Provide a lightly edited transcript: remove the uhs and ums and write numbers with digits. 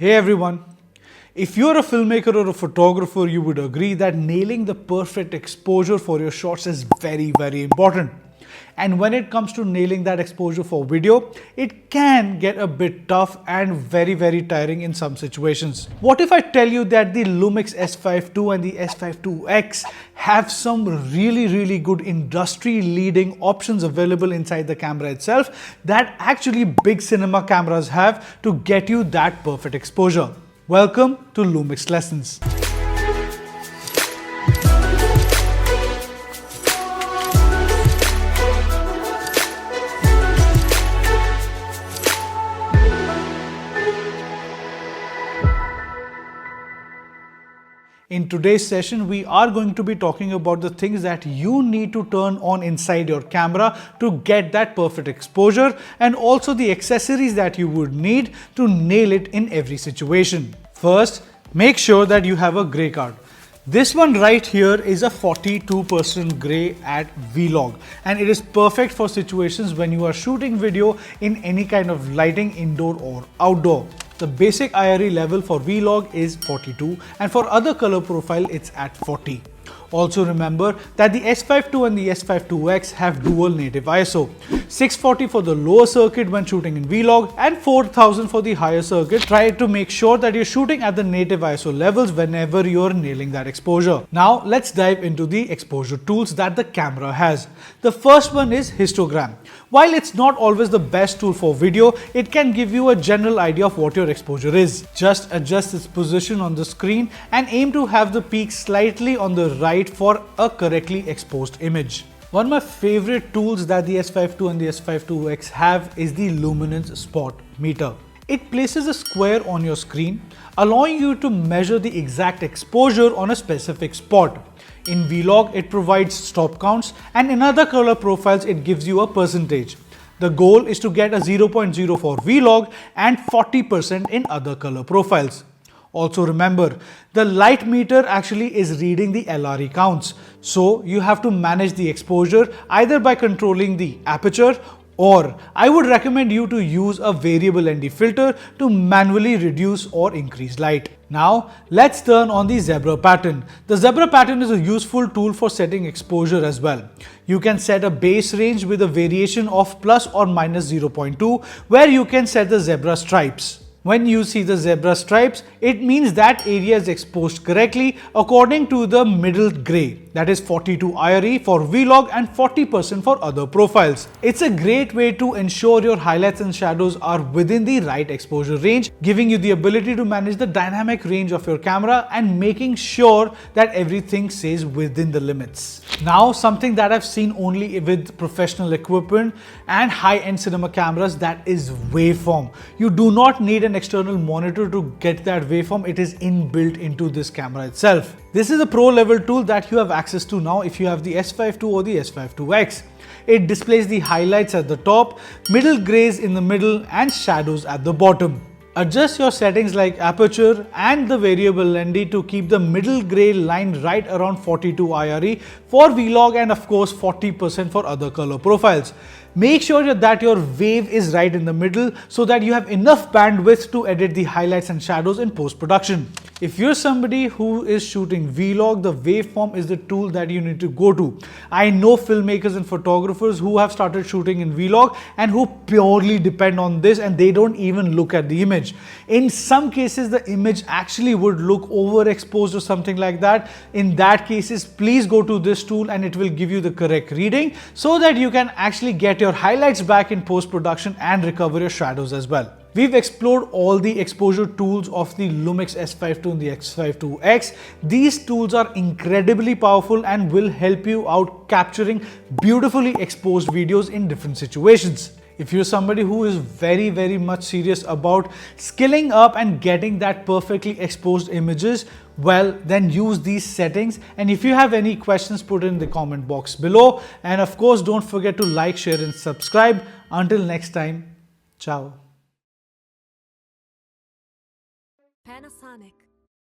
Hey everyone, if you're a filmmaker or a photographer, you would agree that nailing the perfect exposure for your shots is very important. And when it comes to nailing that exposure for video, it can get a bit tough and very tiring in some situations. What if I tell you that the Lumix S5II and the S5IIX have some really good industry leading options available inside the camera itself that actually big cinema cameras have to get you that perfect exposure? Welcome to Lumix Lessons. In today's session, we are going to be talking about the things that you need to turn on inside your camera to get that perfect exposure, and also the accessories that you would need to nail it in every situation. First, make sure that you have a gray card. This one right here is a 42% gray at Vlog, and it is perfect for situations when you are shooting video in any kind of lighting, indoor or outdoor. The basic IRE level for Vlog is 42, and for other color profile it's at 40. Also remember that the S5II and the S5IIX have dual native ISO, 640 for the lower circuit when shooting in Vlog and 4000 for the higher circuit. Try to make sure that you're shooting at the native ISO levels whenever you're nailing that exposure. Now let's dive into the exposure tools that the camera has. The first one is histogram. While it's not always the best tool for video, it can give you a general idea of what your exposure is. Just adjust its position on the screen and aim to have the peak slightly on the right for a correctly exposed image. One of my favorite tools that the S5II and the S5IIX have is the luminance spot meter. It places a square on your screen, allowing you to measure the exact exposure on a specific spot. In Vlog, it provides stop counts, and in other color profiles, it gives you a percentage. The goal is to get a 0.0 for Vlog and 40% in other color profiles. Also remember, the light meter actually is reading the LRE counts. So you have to manage the exposure either by controlling the aperture, or I would recommend you to use a variable ND filter to manually reduce or increase light. Now let's turn on the zebra pattern. The zebra pattern is a useful tool for setting exposure as well. You can set a base range with a variation of plus or minus 0.2, where you can set the zebra stripes. When you see the zebra stripes, it means that area is exposed correctly according to the middle gray, that is 42 IRE for Vlog and 40% for other profiles. It's a great way to ensure your highlights and shadows are within the right exposure range, giving you the ability to manage the dynamic range of your camera and making sure that everything stays within the limits. Now, something that I've seen only with professional equipment and high-end cinema cameras, that is waveform. You do not need an external monitor to get that waveform. It is inbuilt into this camera itself. This is a pro level tool that you have access to now if you have the S5II or the S5IIX. It displays the highlights at the top, middle grays in the middle and shadows at the bottom. Adjust your settings like aperture and the variable ND to keep the middle gray line right around 42 IRE for Vlog and of course 40% for other color profiles. Make sure that your wave is right in the middle so that you have enough bandwidth to edit the highlights and shadows in post-production. If you're somebody who is shooting Vlog, the waveform is the tool that you need to go to. I know filmmakers and photographers who have started shooting in Vlog and who purely depend on this, and they don't even look at the image. In some cases, the image actually would look overexposed or something like that. In that cases, please go to this tool and it will give you the correct reading so that you can actually get your highlights back in post-production and recover your shadows as well. We've explored all the exposure tools of the Lumix S5II and the S5IIX. These tools are incredibly powerful and will help you out capturing beautifully exposed videos in different situations. If you're somebody who is very much serious about skilling up and getting that perfectly exposed images, well, then use these settings. And if you have any questions, put it in the comment box below. And of course, don't forget to like, share and subscribe. Until next time, ciao.